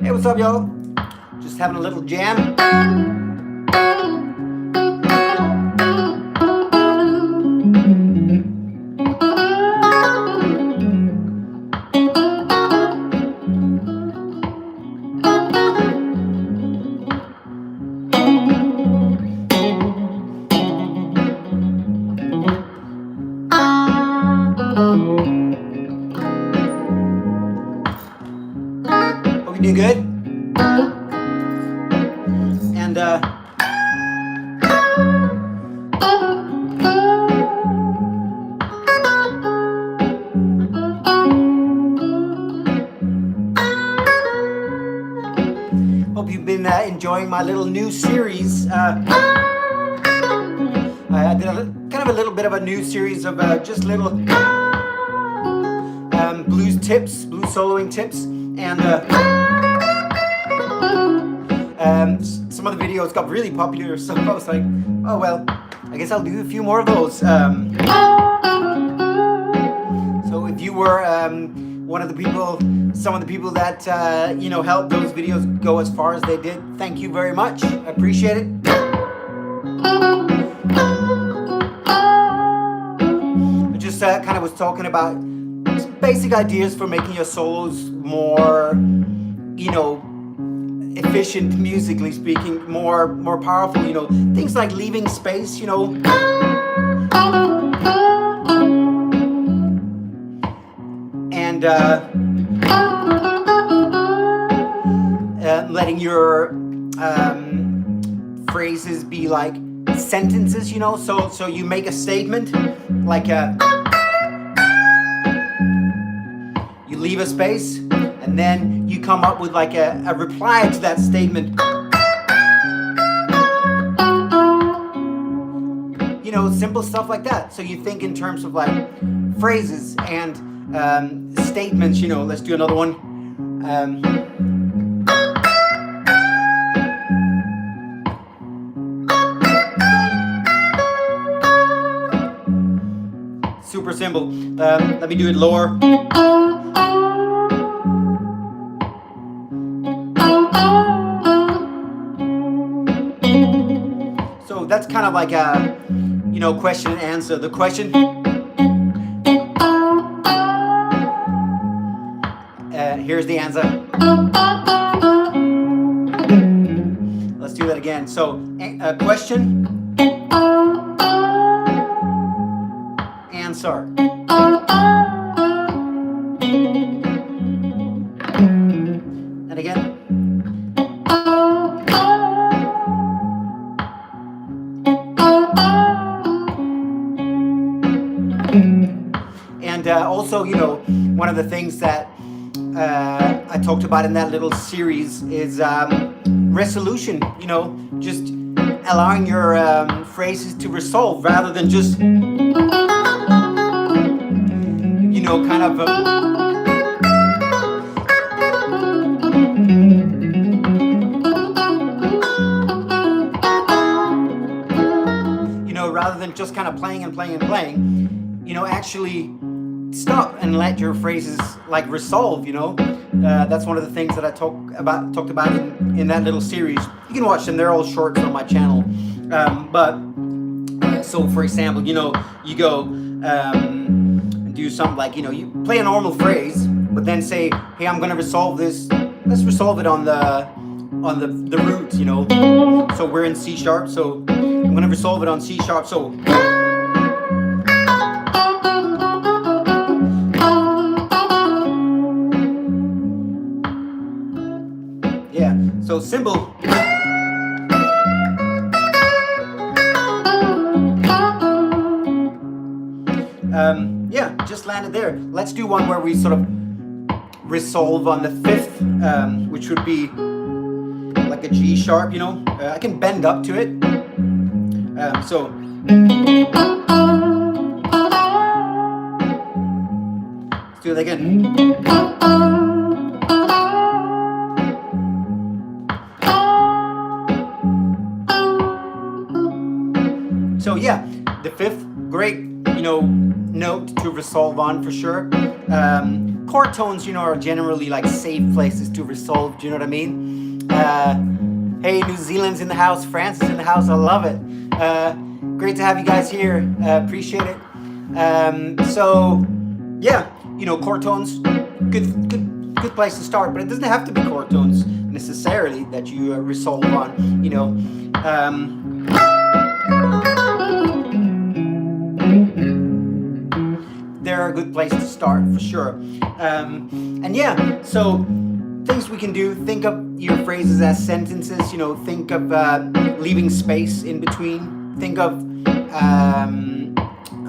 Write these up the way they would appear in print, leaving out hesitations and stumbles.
Hey, what's up, y'all? Just having a little jam. Hope you're doing good. And hope you've been enjoying my little new series. I did kind of a little bit of a new series of just little blues tips, blues soloing tips, and some of the videos got really popular, so I was like, oh well, I guess I'll do a few more of those. So if you were one of the people, some of the people that helped those videos go as far as they did, thank you very much. I appreciate it. I just kind of was talking about basic ideas for making your solos more, efficient musically speaking, more powerful, things like leaving space, and letting your phrases be like sentences, so you make a statement like you leave a space and then you come up with like a reply to that statement, simple stuff like that. So you think in terms of like phrases and statements, let's do another one. Super simple. Let me do it lower. So that's kind of like a, question and answer. The question. Here's the answer. Let's do that again. So, question. Answer. And again. And also, one of the things that I talked about in that little series is resolution, just allowing your phrases to resolve rather than just, kind of rather than just kind of playing and playing and playing, actually stop and let your phrases like resolve. That's one of the things that I talked about in that little series. You can watch them; they're all shorts on my channel. So for example, you go and do something like you play a normal phrase, but then say, hey, I'm gonna resolve this. Let's resolve it on the root. So we're in C sharp, so I'm gonna resolve it on C sharp. So. Yeah, so simple. Yeah, just landed there. Let's do one where we sort of resolve on the fifth, which would be like a G sharp, I can bend up to it. So. Let's do it again. So yeah, the fifth, great, note to resolve on for sure. chord tones, are generally like safe places to resolve. Do you know what I mean? Hey, New Zealand's in the house, France is in the house. I love it. Great to have you guys here. Appreciate it. So yeah, chord tones, good place to start, but it doesn't have to be chord tones necessarily that you resolve on. They're a good place to start for sure. And yeah, so things we can do: think of your phrases as sentences. Think of leaving space in between. Think of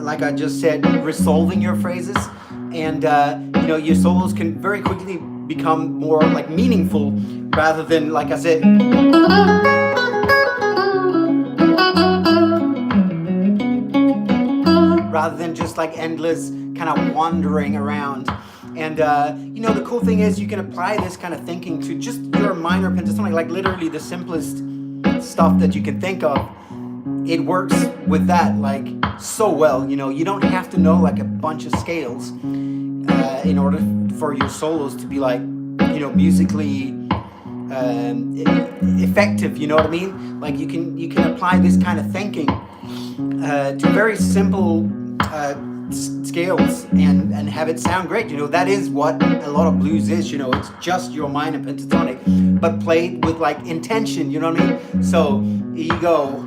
like I just said, resolving your phrases, and your solos can very quickly become more like meaningful rather than, like I said, rather than just like endless kind of wandering around. And the cool thing is you can apply this kind of thinking to just your minor pentatonic, like literally the simplest stuff that you can think of. It works with that like so well. You don't have to know like a bunch of scales in order for your solos to be like musically effective. You know what I mean? Like you can apply this kind of thinking to very simple scales and have it sound great. That is what a lot of blues is. It's just your minor pentatonic but played with like intention. You know what I mean? So here you go.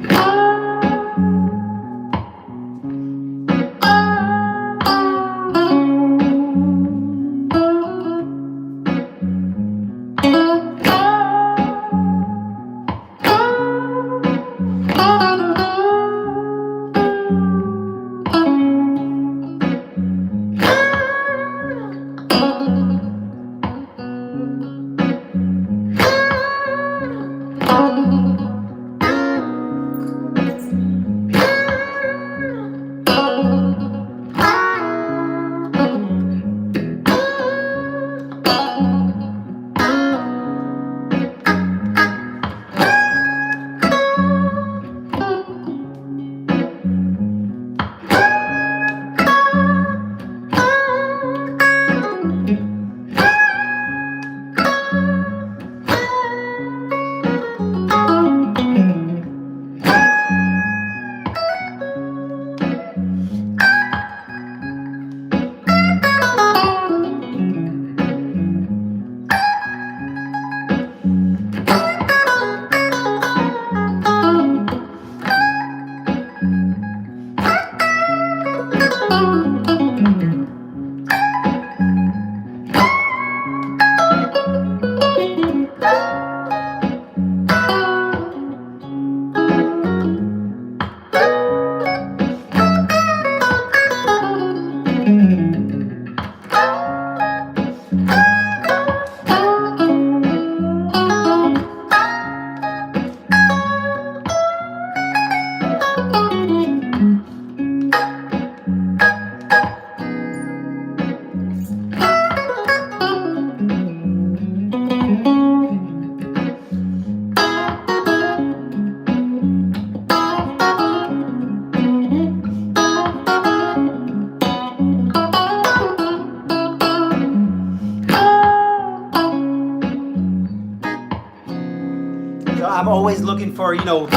I'm always looking for, like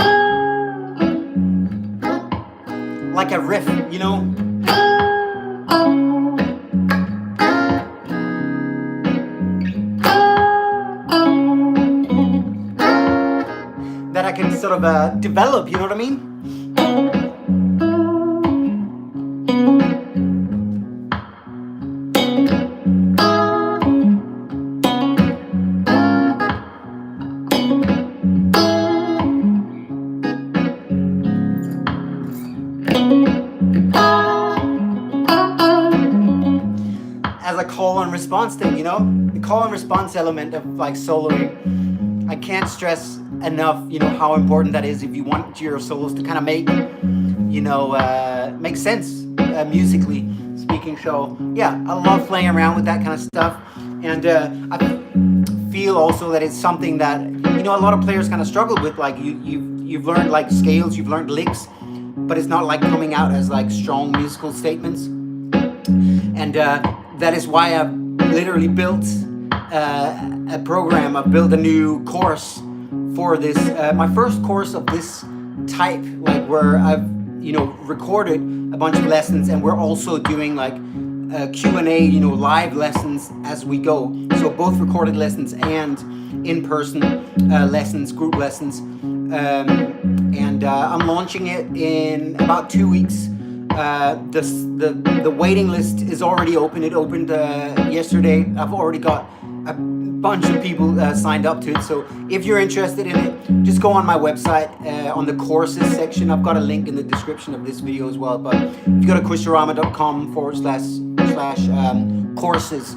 a riff, that I can sort of develop, you know what I mean? As a call and response thing, the call and response element of like soloing, I can't stress enough, how important that is if you want your solos to kind of make sense musically speaking. So yeah, I love playing around with that kind of stuff, and I feel also that it's something that a lot of players kind of struggle with. Like you've learned like scales, you've learned licks, but it's not like coming out as like strong musical statements. And that is why I literally built a program. I've built a new course for this, my first course of this type, like where I've, you know, recorded a bunch of lessons, and we're also doing like Q&A, you know, live lessons as we go. So both recorded lessons and in-person lessons, group lessons. And I'm launching it in about 2 weeks. The waiting list is already open. It opened yesterday. I've already got a bunch of people signed up to it. So if you're interested in it, just go on my website on the courses section. I've got a link in the description of this video as well. But if you go to quistorama.com/courses,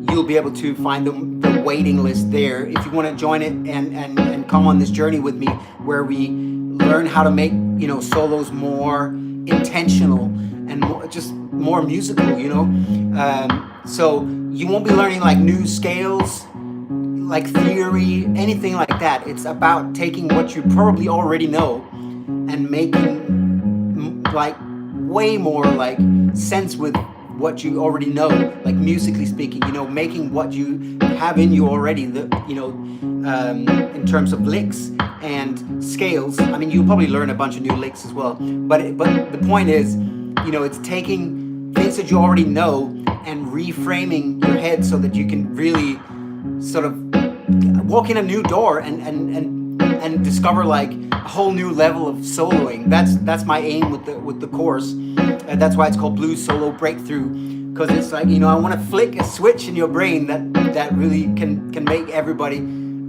you'll be able to find the waiting list there. If you want to join it and come on this journey with me, where we learn how to make, you know, solos more intentional and more musical, you know. So you won't be learning like new scales, like theory, anything like that. It's about taking what you probably already know and making like way more like sense with what you already know, like musically speaking, you know, making what you have in you already, you know, in terms of licks and scales. I mean, you'll probably learn a bunch of new licks as well, but the point is, you know, it's taking things that you already know and reframing your head so that you can really sort of walk in a new door and discover like a whole new level of soloing. That's my aim with the course. That's why it's called Blues Solo Breakthrough, because it's like, you know, I want to flick a switch in your brain that really can make everybody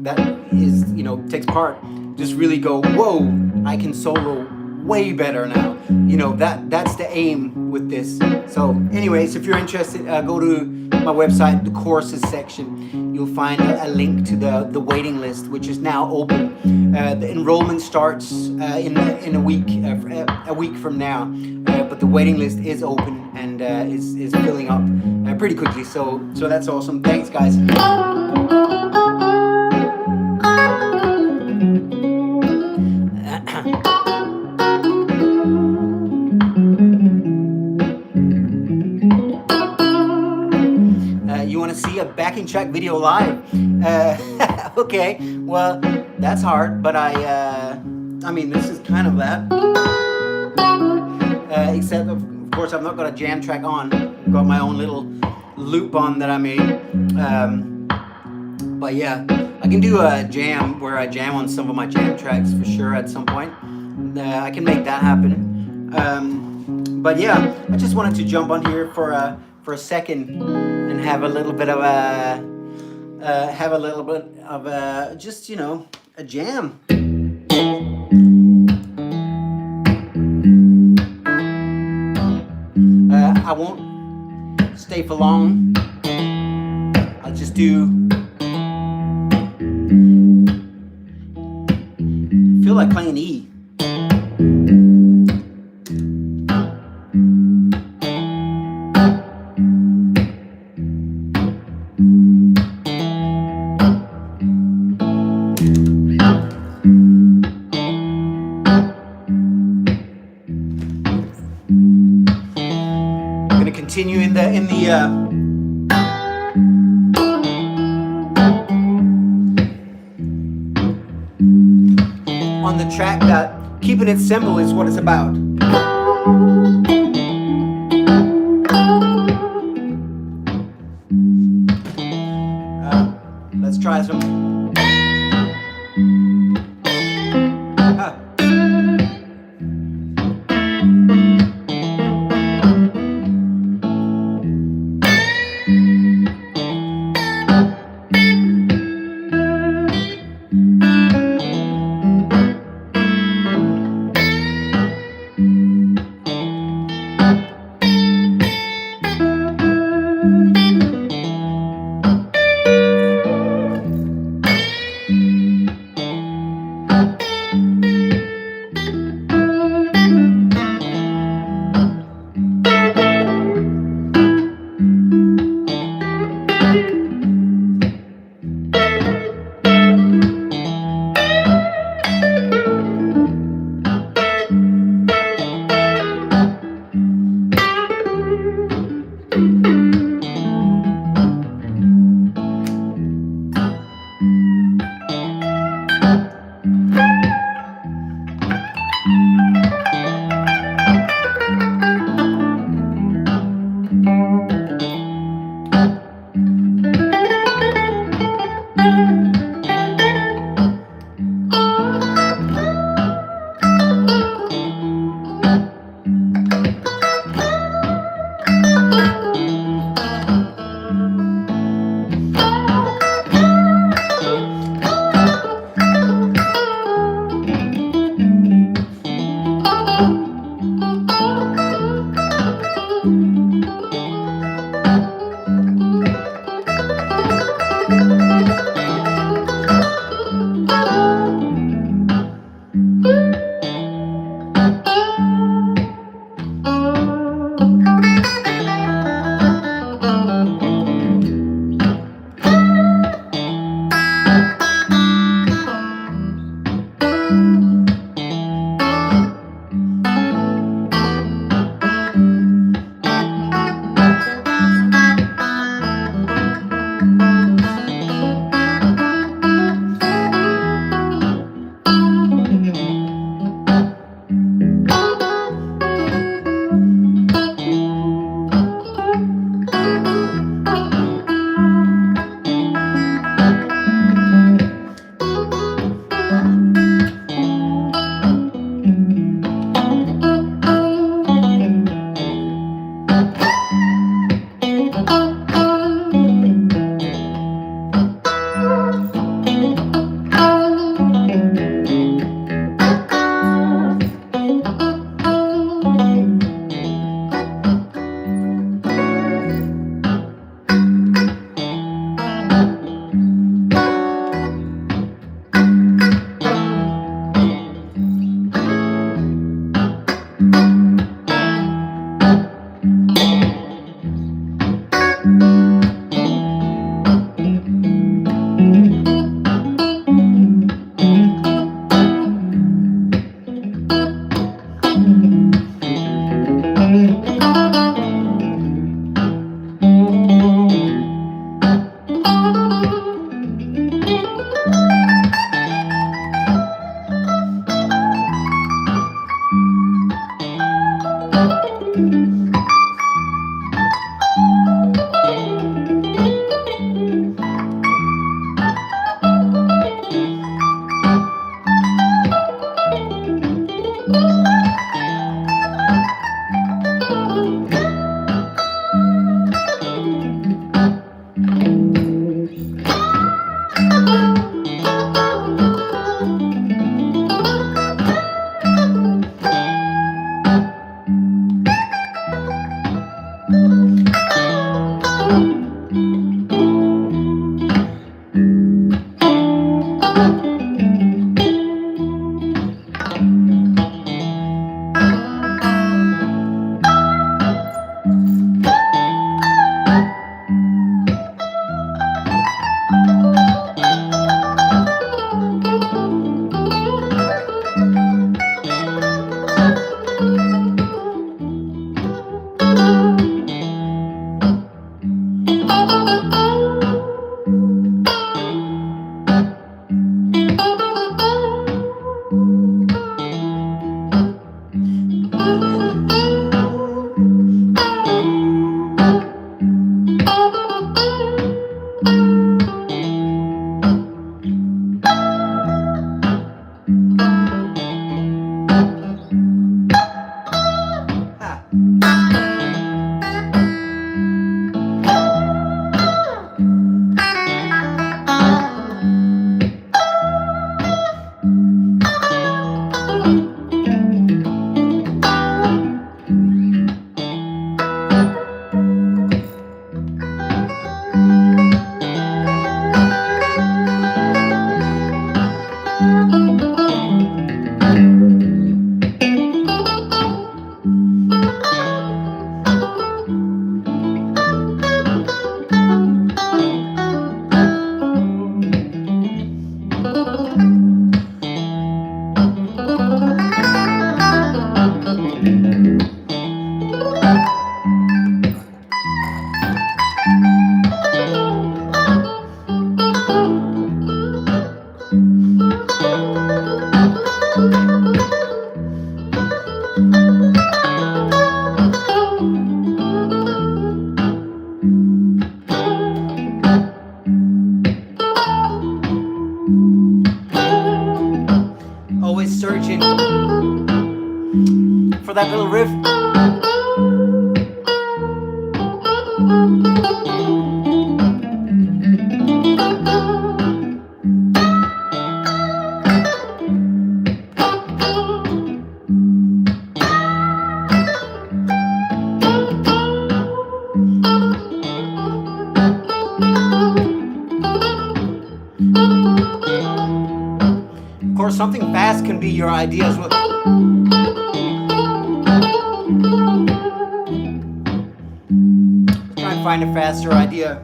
that is, you know, takes part just really go, whoa, I can solo way better now. You know, that's the aim with this. So anyways, if you're interested, go to my website, the courses section. You'll find a link to the waiting list, which is now open. The enrollment starts in a week from now, but the waiting list is open and is filling up pretty quickly. So that's awesome. Thanks, guys. You want to see a backing track video live? Okay, well, that's hard, but I mean, this is kind of that. Except, of course, I've not got a jam track on. I've got my own little loop on that I made. But yeah, I can do a jam where I jam on some of my jam tracks for sure at some point. I can make that happen. But yeah, I just wanted to jump on here for a second and have a little bit of just, you know, a jam. I won't stay for long. I'll just do. Feel like playing E. Continue in the on the track that keeping it simple is what it's about. Let's try some. for that little riff? Of course, something fast can be your idea as well. Let's try and find a faster idea.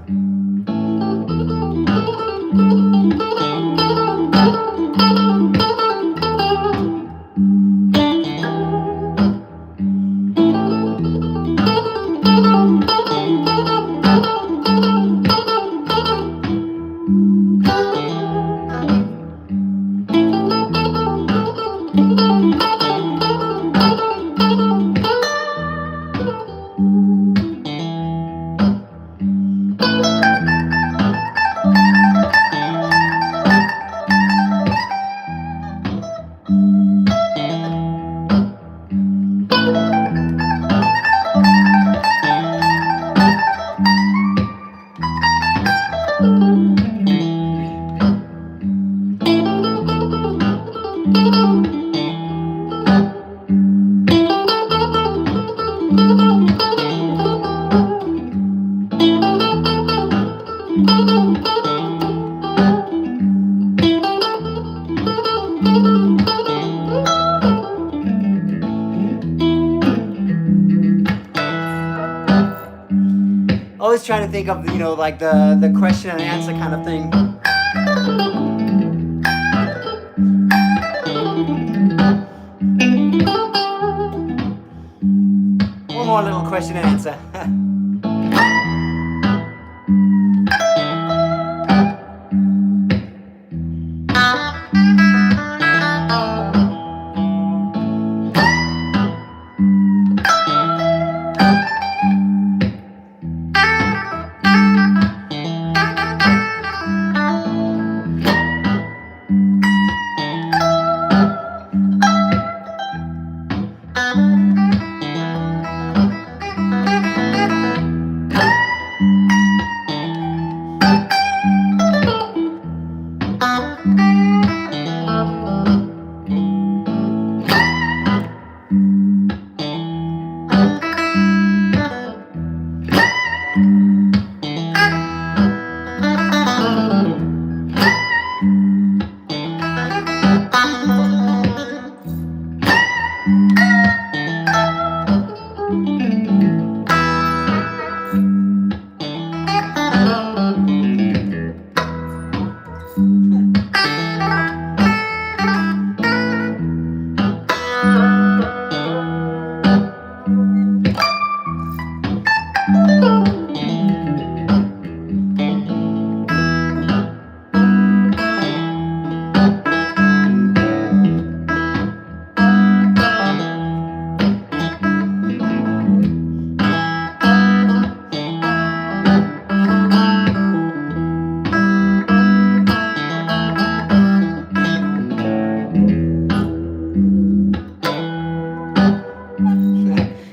Always trying to think of, you know, like the question and answer kind of thing. One more little question and answer.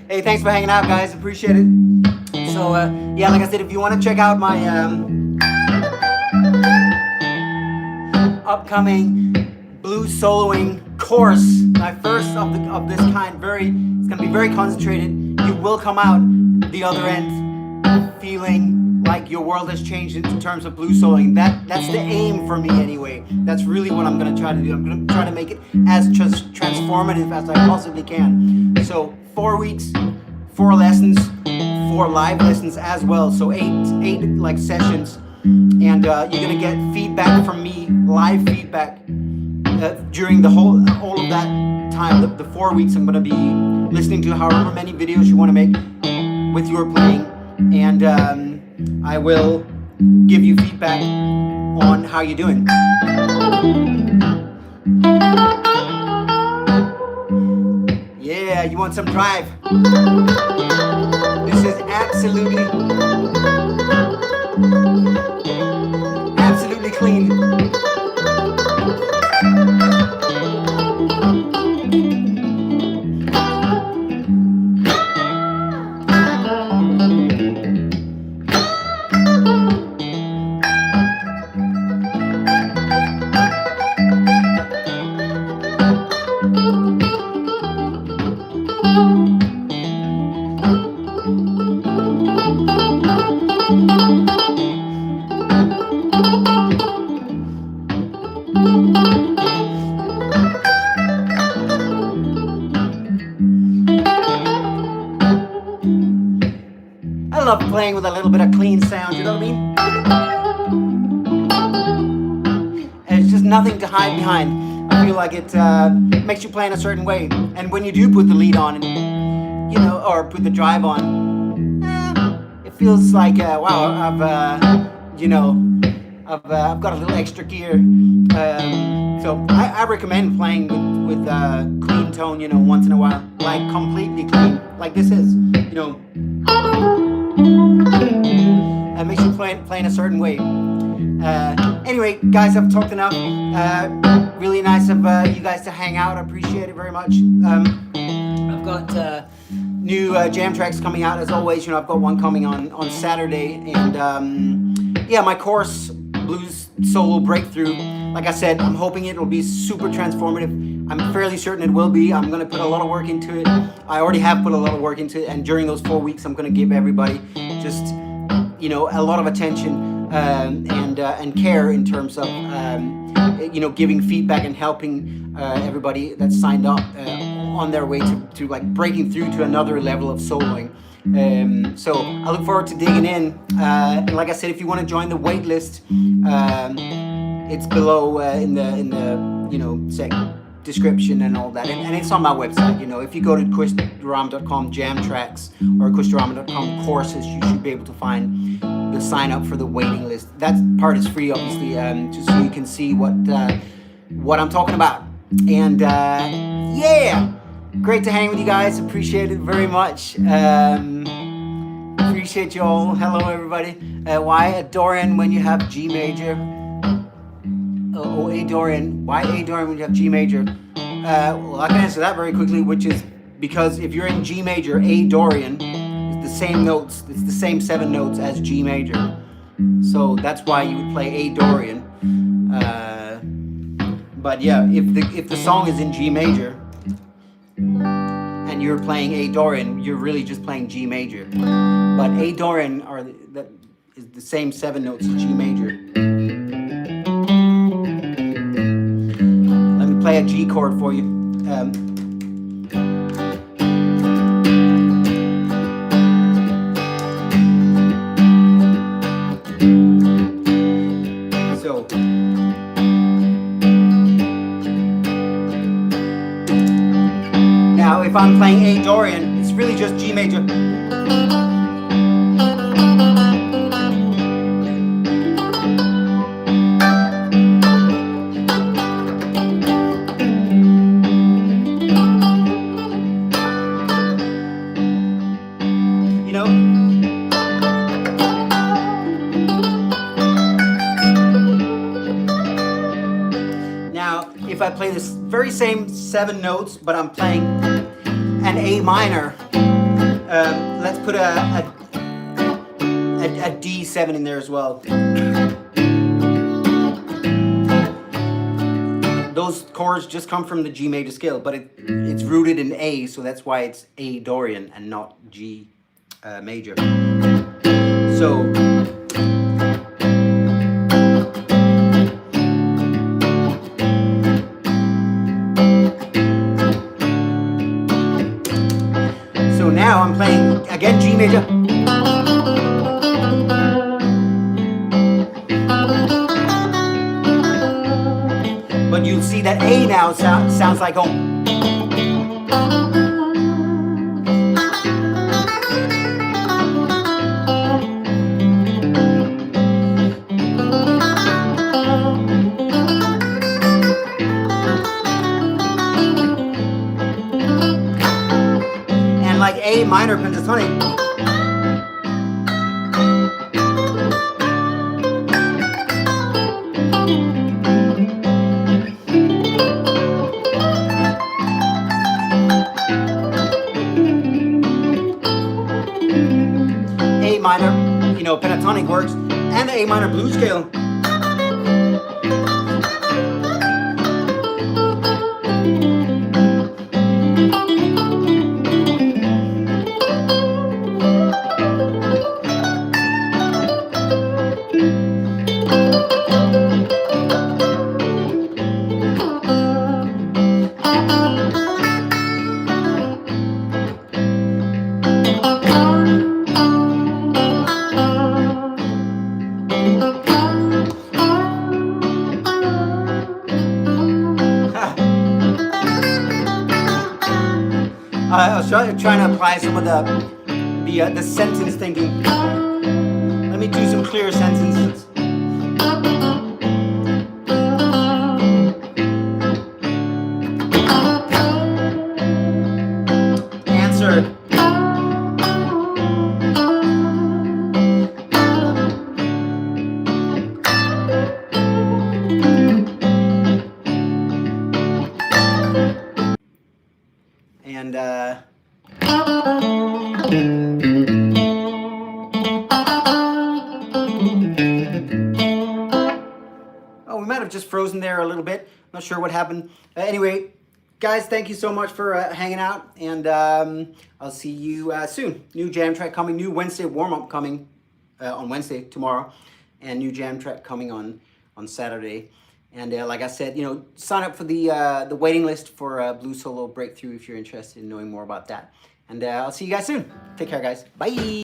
Hey, thanks for hanging out, guys. Appreciate it. So, yeah, like I said, if you want to check out my upcoming blues soloing course, my first of this kind, it's gonna be very concentrated. You will come out the other end feeling like your world has changed in terms of blues soloing. That's the aim for me anyway. That's really what I'm gonna try to do. I'm gonna try to make it as transformative as I possibly can. So 4 weeks, 4 lessons, 4 live lessons as well. So eight like sessions, and you're gonna get feedback from me, live feedback during all of that time. The 4 weeks, I'm gonna be listening to however many videos you want to make with your playing, and I will give you feedback on how you're doing. Yeah, you want some drive? This is absolutely clean. I love playing with a little bit of clean sound, you know what I mean? And it's just nothing to hide behind. I feel like it makes you play in a certain way. And when you do put the lead on, and, you know, or put the drive on, it feels like, wow, I've got a little extra gear. So I recommend playing with clean tone, you know, once in a while, like completely clean, like this is, you know. It makes you play in a certain way. Anyway, guys, I've talked enough. Really nice of you guys to hang out. I appreciate it very much. I've got new jam tracks coming out as always. You know, I've got one coming on Saturday, and yeah, my course Blues Solo Breakthrough. Like I said, I'm hoping it will be super transformative. I'm fairly certain it will be. I'm going to put a lot of work into it. I already have put a lot of work into it, and during those 4 weeks, I'm going to give everybody just, you know, a lot of attention and care in terms of, you know, giving feedback and helping everybody that's signed up on their way to like breaking through to another level of soloing. So I look forward to digging in. And like I said, if you want to join the waitlist, it's below in the you know description and all that, and it's on my website. You know, if you go to quist.com jam tracks or quist.com courses, you should be able to find the sign up for the waiting list. That part is free, obviously, just so you can see what I'm talking about. And yeah, great to hang with you guys. Appreciate it very much. Appreciate you all. Hello, everybody. Why a Dorian when you have G major? A Dorian. Why A Dorian when you have G major? Well, I can answer that very quickly, which is because if you're in G major, A Dorian is the same notes. It's the same 7 notes as G major. So that's why you would play A Dorian. But yeah, if the song is in G major and you're playing A Dorian, you're really just playing G major. But A Dorian is the same 7 notes as G major. Play a G chord for you. So now if I'm playing A Dorian, it's really just G major. If I play this very same 7 notes, but I'm playing an A minor, let's put a D7 in there as well. Those chords just come from the G major scale, but it's rooted in A, so that's why it's A Dorian and not G major. So now I'm playing again G major. But you'll see that A now sounds like home. Like A minor pentatonic. A minor, you know, pentatonic works, and the A minor blues scale. I was trying to apply some of the sentence thinking. Let me do some clear sentences. Answer. And oh, we might have just frozen there a little bit. Not sure what happened. Anyway, guys, thank you so much for hanging out, and I'll see you soon. New jam track coming, new Wednesday warm-up coming on Wednesday, tomorrow, and new jam track coming on Saturday. And like I said, sign up for the waiting list for Blues Solo Breakthrough if you're interested in knowing more about that. And I'll see you guys soon. Take care, guys. Bye.